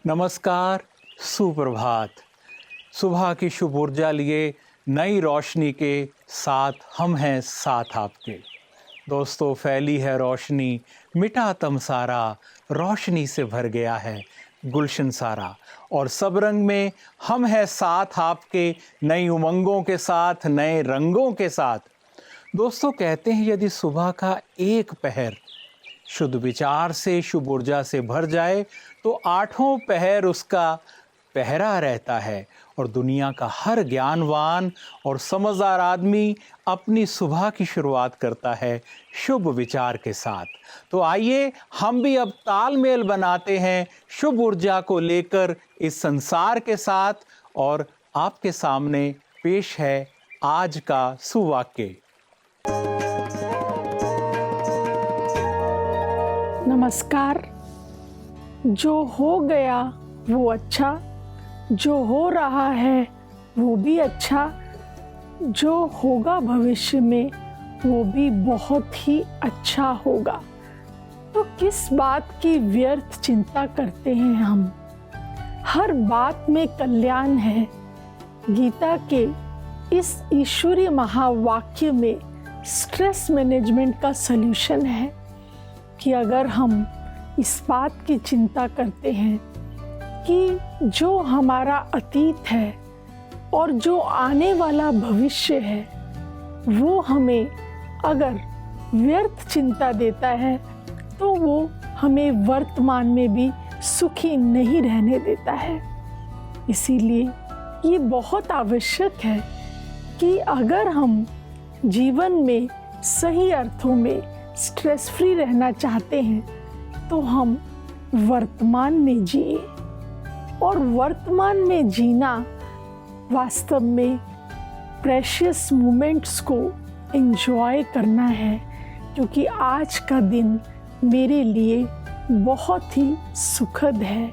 नमस्कार, सुप्रभात। सुबह की शुभ ऊर्जा लिए नई रोशनी के साथ हम हैं साथ आपके। दोस्तों, फैली है रोशनी, मिटा तमसारा, रोशनी से भर गया है गुलशन सारा। और सब रंग में हम हैं साथ आपके, नई उमंगों के साथ, नए रंगों के साथ। दोस्तों, कहते हैं यदि सुबह का एक पहर शुद्ध विचार से, शुभ ऊर्जा से भर जाए तो आठों पहर उसका पहरा रहता है। और दुनिया का हर ज्ञानवान और समझदार आदमी अपनी सुबह की शुरुआत करता है शुभ विचार के साथ। तो आइए हम भी अब तालमेल बनाते हैं शुभ ऊर्जा को लेकर इस संसार के साथ। और आपके सामने पेश है आज का सुवाक्य। नमस्कार। जो हो गया वो अच्छा, जो हो रहा है वो भी अच्छा, जो होगा भविष्य में वो भी बहुत ही अच्छा होगा। तो किस बात की व्यर्थ चिंता करते हैं हम? हर बात में कल्याण है। गीता के इस ईश्वरीय महावाक्य में स्ट्रेस मैनेजमेंट का सल्यूशन है कि अगर हम इस बात की चिंता करते हैं कि जो हमारा अतीत है और जो आने वाला भविष्य है वो हमें अगर व्यर्थ चिंता देता है तो वो हमें वर्तमान में भी सुखी नहीं रहने देता है। इसीलिए ये बहुत आवश्यक है कि अगर हम जीवन में सही अर्थों में स्ट्रेस फ्री रहना चाहते हैं तो हम वर्तमान में जिए। और वर्तमान में जीना वास्तव में प्रेशियस मोमेंट्स को एंजॉय करना है, क्योंकि आज का दिन मेरे लिए बहुत ही सुखद है,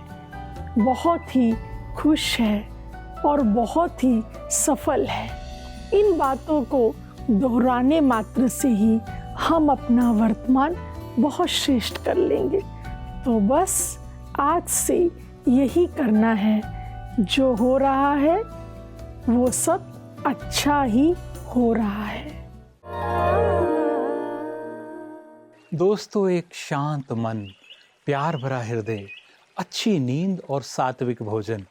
बहुत ही खुश है और बहुत ही सफल है। इन बातों को दोहराने मात्र से ही हम अपना वर्तमान बहुत श्रेष्ठ कर लेंगे। तो बस आज से यही करना है, जो हो रहा है वो सब अच्छा ही हो रहा है। दोस्तों, एक शांत मन, प्यार भरा हृदय, अच्छी नींद और सात्विक भोजन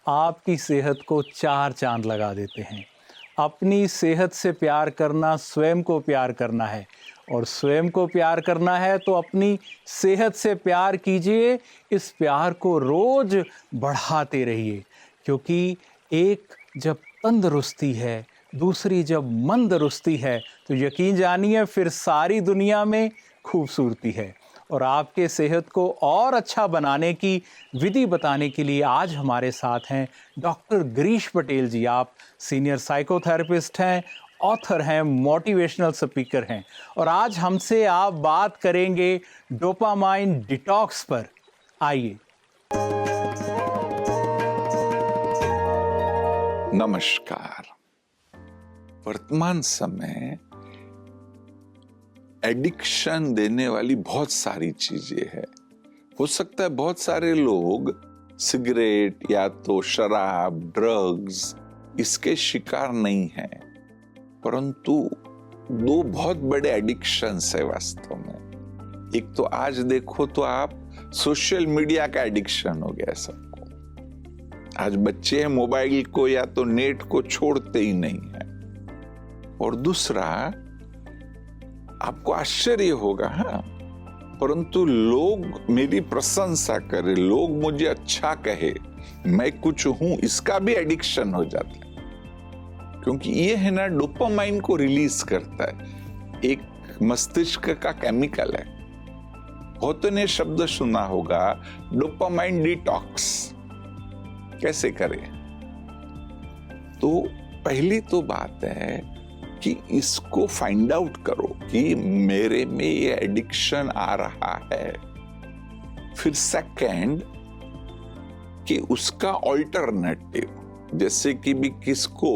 आपकी सेहत को 4 चांद लगा देते हैं। अपनी सेहत से प्यार करना स्वयं को प्यार करना है, और स्वयं को प्यार करना है तो अपनी सेहत से प्यार कीजिए। इस प्यार को रोज बढ़ाते रहिए, क्योंकि एक जब तंदुरुस्ती है, दूसरी जब मंदरुस्ती है, तो यकीन जानिए फिर सारी दुनिया में खूबसूरती है। और आपके सेहत को और अच्छा बनाने की विधि बताने के लिए आज हमारे साथ हैं डॉक्टर गिरीश पटेल जी। आप सीनियर साइकोथेरेपिस्ट हैं, ऑथर हैं, मोटिवेशनल स्पीकर हैं, और आज हमसे आप बात करेंगे डोपामाइन डिटॉक्स पर। आइए। नमस्कार। वर्तमान समय एडिक्शन देने वाली बहुत सारी चीजें हैं। हो सकता है बहुत सारे लोग सिगरेट या तो शराब, ड्रग्स इसके शिकार नहीं हैं, परंतु 2 बहुत बड़े एडिक्शंस है वास्तव में। एक तो आज देखो तो आप सोशल मीडिया का एडिक्शन हो गया सबको। आज बच्चे मोबाइल को या तो नेट को छोड़ते ही नहीं है। और दूसरा, आपको आश्चर्य होगा, हाँ, परंतु लोग मेरी प्रशंसा करे, लोग मुझे अच्छा कहे, मैं कुछ हूं, इसका भी एडिक्शन हो जाता है। क्योंकि ये है ना, डोपामाइन को रिलीज करता है, एक मस्तिष्क का केमिकल है। बहुतों ने शब्द सुना होगा डोपामाइन डिटॉक्स। कैसे करें? तो पहली तो बात है कि इसको फाइंड आउट करो कि मेरे में ये एडिक्शन आ रहा है। फिर सेकंड कि उसका ऑल्टरनेटिव, जैसे कि भी किसको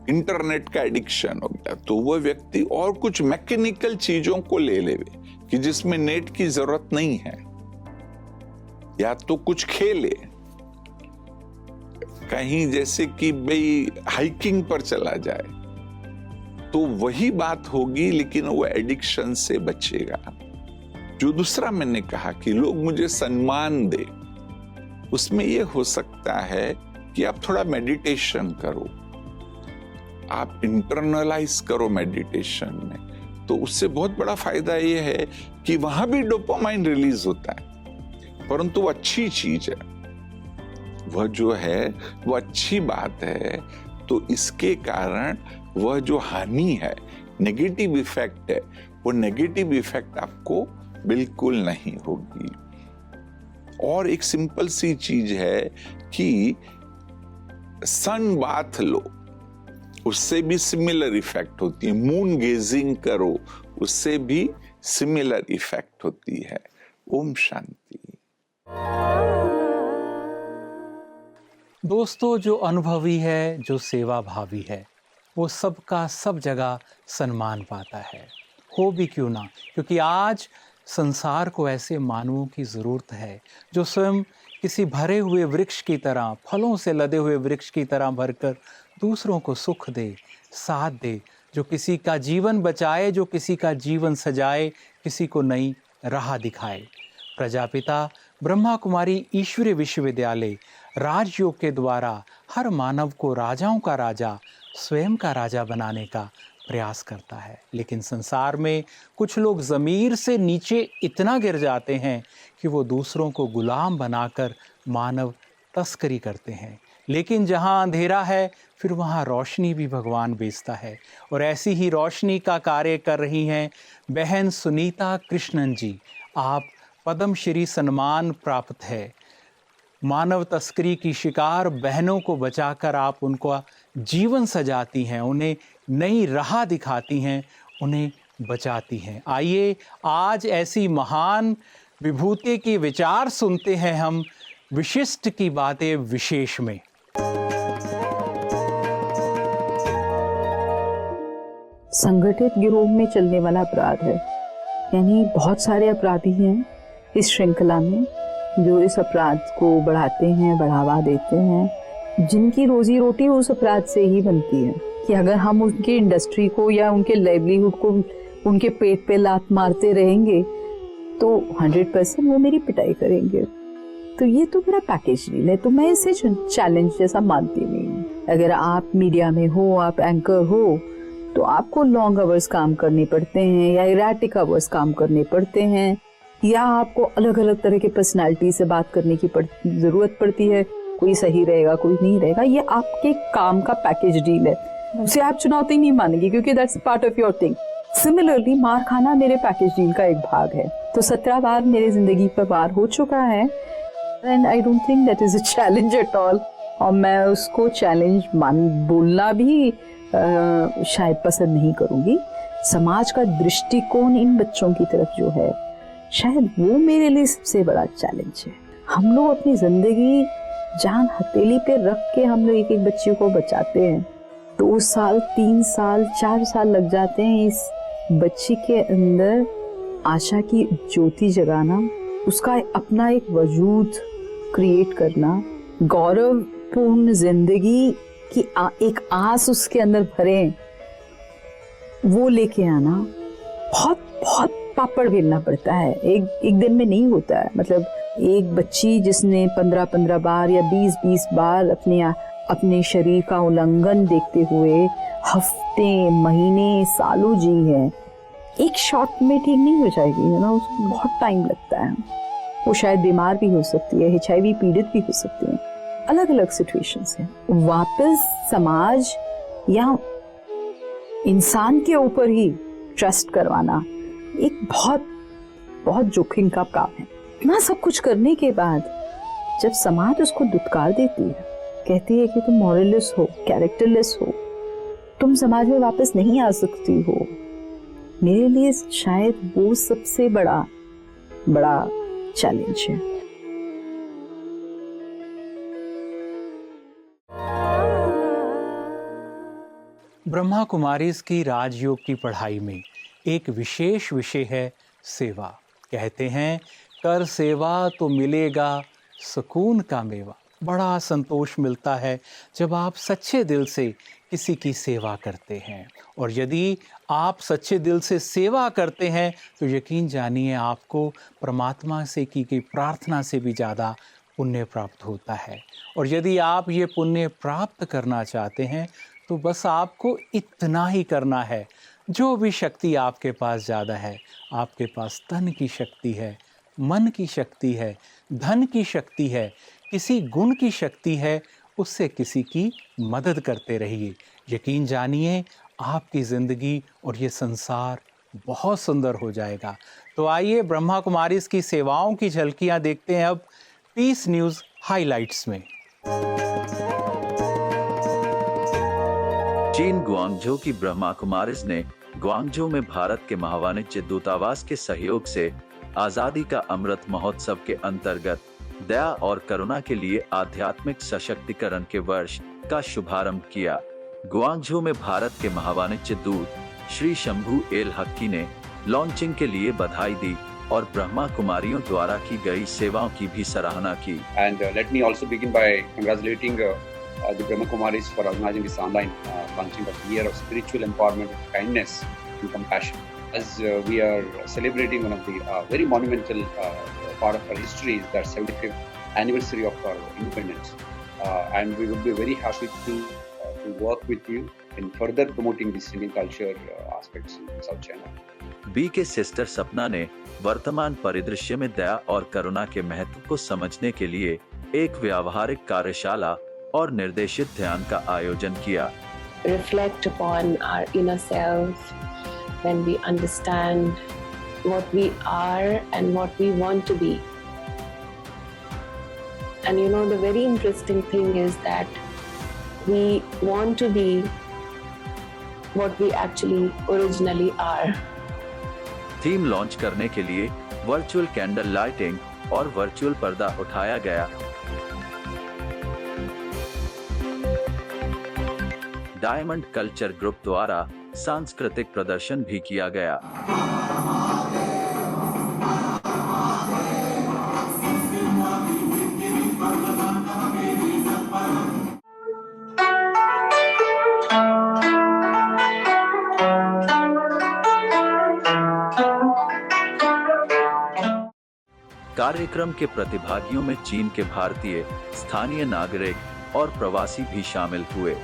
इंटरनेट का एडिक्शन हो गया तो वह व्यक्ति और कुछ मैकेनिकल चीजों को ले ले कि जिसमें नेट की जरूरत नहीं है। या तो कुछ खेले, कहीं जैसे कि भाई हाइकिंग पर चला जाए, तो वही बात होगी, लेकिन वो एडिक्शन से बचेगा। जो दूसरा मैंने कहा कि लोग मुझे सम्मान दे, उसमें ये हो सकता है कि आप थोड़ा मेडिटेशन करो, आप इंटरनलाइज करो मेडिटेशन में, तो उससे बहुत बड़ा फायदा ये है कि वहां भी डोपामाइन रिलीज होता है, परंतु वो अच्छी चीज है, वह जो है वो अच्छी बात है। तो इसके कारण वह जो हानि है, नेगेटिव इफेक्ट है, वो नेगेटिव इफेक्ट आपको बिल्कुल नहीं होगी। और एक सिंपल सी चीज है कि सन बाथ लो, उससे भी सिमिलर इफेक्ट होती है। मून गेजिंग करो, उससे भी सिमिलर इफेक्ट होती है। ओम शांति। दोस्तों, जो अनुभवी है, जो सेवा भावी है, वो सबका सब जगह सम्मान पाता है, हो भी क्यों ना, क्योंकि आज संसार को ऐसे मानवों की ज़रूरत है जो स्वयं किसी भरे हुए वृक्ष की तरह, फलों से लदे हुए वृक्ष की तरह भरकर दूसरों को सुख दे, साथ दे, जो किसी का जीवन बचाए, जो किसी का जीवन सजाए, किसी को नई राह दिखाए। प्रजापिता ब्रह्मा कुमारी ईश्वरीय विश्वविद्यालय राजयोग के द्वारा हर मानव को राजाओं का राजा, स्वयं का राजा बनाने का प्रयास करता है। लेकिन संसार में कुछ लोग ज़मीर से नीचे इतना गिर जाते हैं कि वो दूसरों को गुलाम बनाकर मानव तस्करी करते हैं। लेकिन जहाँ अंधेरा है, फिर वहाँ रोशनी भी भगवान भेजता है। और ऐसी ही रोशनी का कार्य कर रही हैं बहन सुनीता कृष्णन जी। आप पद्म श्री सम्मान प्राप्त है। मानव तस्करी की शिकार बहनों को बचाकर आप उनका जीवन सजाती हैं, उन्हें नई राह दिखाती हैं, उन्हें बचाती हैं। आइए आज ऐसी महान विभूति की विचार सुनते हैं हम विशिष्ट की बातें विशेष में। संगठित गिरोह में चलने वाला अपराध है, यानी बहुत सारे अपराधी हैं इस श्रृंखला में जो इस अपराध को बढ़ाते हैं, बढ़ावा देते हैं, जिनकी रोजी रोटी उस अपराध से ही बनती है। कि अगर हम उनकी इंडस्ट्री को या उनके लाइवलीहुड को उनके पेट पे लात मारते रहेंगे तो 100% वो मेरी पिटाई करेंगे। तो ये तो मेरा पैकेज डील है, तो मैं इसे चैलेंज जैसा मानती नहीं हूँ। अगर आप मीडिया में हो, आप एंकर हो, तो आपको लॉन्ग आवर्स काम करने पड़ते हैं या इरेटिक आवर्स काम करने पड़ते हैं, या आपको अलग अलग तरह के पर्सनालिटी से बात करने की जरूरत पड़ती है। कोई सही रहेगा, कोई नहीं रहेगा, ये आपके काम का पैकेज डील है, उसे आप चुनौती नहीं मानेंगे क्योंकि that's part of your thing. Similarly मार खाना मेरे पैकेज डील का एक भाग है। तो 17 बार मेरी जिंदगी पर वार हो चुका है and I don't think that is a challenge at all. और मैं उसको चैलेंज बोलना भी शायद पसंद नहीं करूंगी। समाज का दृष्टिकोण इन बच्चों की तरफ जो है, शायद वो मेरे लिए सबसे बड़ा चैलेंज है। हम लोग अपनी जिंदगी जान हथेली पे रख के हम लोग एक एक बच्चे को बचाते हैं। 2 साल, 3 साल, 4 साल लग जाते हैं इस बच्ची के अंदर आशा की ज्योति जगाना, उसका अपना एक वजूद क्रिएट करना, गौरवपूर्ण जिंदगी की एक आस उसके अंदर भरे, वो लेके आना बहुत बहुत पापड़ बेलना पड़ता है। एक दिन में नहीं होता है। मतलब एक बच्ची जिसने 15-15 बार या 20-20 बार अपने शरीर का उल्लंघन देखते हुए हफ्ते, महीने, सालों जी है, एक शॉट में ठीक नहीं हो जाएगी, है ना, उसको बहुत टाइम लगता है। वो शायद बीमार भी हो सकती है, HIV पीड़ित भी हो सकती है, अलग अलग सिचुएशंस हैं। वापस समाज या इंसान के ऊपर ही ट्रस्ट करवाना एक बहुत बहुत जोखिम का काम है। इतना सब कुछ करने के बाद जब समाज उसको दुत्कार देती है, कहती है कि तुम मॉरललेस हो, कैरेक्टरलेस हो, तुम समाज में वापस नहीं आ सकती हो, मेरे लिए शायद वो सबसे बड़ा चैलेंज है। ब्रह्मा कुमारीज की राजयोग की पढ़ाई में एक विशेष विषय है सेवा। कहते हैं कर सेवा तो मिलेगा सुकून का मेवा। बड़ा संतोष मिलता है जब आप सच्चे दिल से किसी की सेवा करते हैं, और यदि आप सच्चे दिल से सेवा करते हैं तो यकीन जानिए आपको परमात्मा से की गई प्रार्थना से भी ज़्यादा पुण्य प्राप्त होता है। और यदि आप ये पुण्य प्राप्त करना चाहते हैं तो बस आपको इतना ही करना है, जो भी शक्ति आपके पास ज़्यादा है, आपके पास तन की शक्ति है, मन की शक्ति है, धन की शक्ति है, किसी गुण की शक्ति है, उससे किसी की मदद करते रहिए। यकीन जानिए आपकी ज़िंदगी और ये संसार बहुत सुंदर हो जाएगा। तो आइए ब्रह्मा कुमारीज़ की सेवाओं की झलकियाँ देखते हैं अब पीस न्यूज़ हाइलाइट्स में। चीन ग्वांगझो की ब्रह्मा कुमारीज़ ने ग्वांगझो में भारत के महावाणिज्य दूतावास के सहयोग से आजादी का अमृत महोत्सव के अंतर्गत दया और करुणा के लिए आध्यात्मिक सशक्तिकरण के वर्ष का शुभारंभ किया। ग्वांगझो में भारत के महावाणिज्य दूत श्री शंभू एल हक्की ने लॉन्चिंग के लिए बधाई दी और ब्रह्मा कुमारियों द्वारा की गई सेवाओं की भी सराहना की। And let me also begin by congratulating the Brahma Kumaris for organizing this online launching of the Year of Spiritual Empowerment, Kindness and Compassion. As we are celebrating one of the very monumental part of our history, is the 75th anniversary of our independence. And we would be very happy to work with you in further promoting this Indian culture aspects in South China. B K sister Sapna ने वर्तमान परिदृश्य में दया और करुणा के महत्व को समझने के लिए एक व्यावहारिक कार्यशाला और निर्देशित ध्यान का आयोजन किया। Reflect upon our inner self when we understand what we are and what we want to be. And you know, the very interesting thing is that we want to be what we actually originally are. Theme launch करने के लिए virtual candle lighting और virtual पर्दा उठाया गया। Diamond culture group द्वारा सांस्कृतिक प्रदर्शन भी किया गया। कार्यक्रम के प्रतिभागियों में चीन के भारतीय, स्थानीय नागरिक और प्रवासी भी शामिल हुए।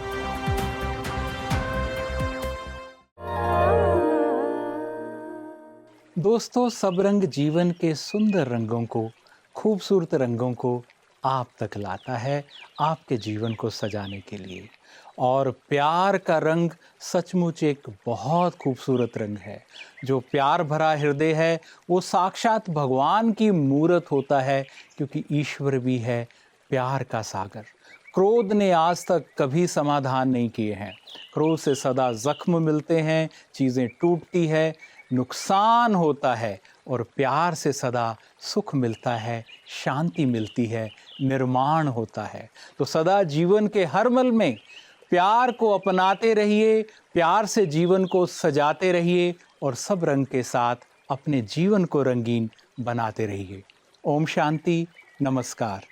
दोस्तों, सब रंग जीवन के सुंदर रंगों को, खूबसूरत रंगों को आप तक लाता है आपके जीवन को सजाने के लिए। और प्यार का रंग सचमुच एक बहुत खूबसूरत रंग है। जो प्यार भरा हृदय है वो साक्षात भगवान की मूरत होता है, क्योंकि ईश्वर भी है प्यार का सागर। क्रोध ने आज तक कभी समाधान नहीं किए हैं। क्रोध से सदा जख्म मिलते हैं, चीज़ें टूटती है, नुकसान होता है, और प्यार से सदा सुख मिलता है, शांति मिलती है, निर्माण होता है। तो सदा जीवन के हर पल में प्यार को अपनाते रहिए, प्यार से जीवन को सजाते रहिए और सब रंग के साथ अपने जीवन को रंगीन बनाते रहिए। ओम शांति, नमस्कार।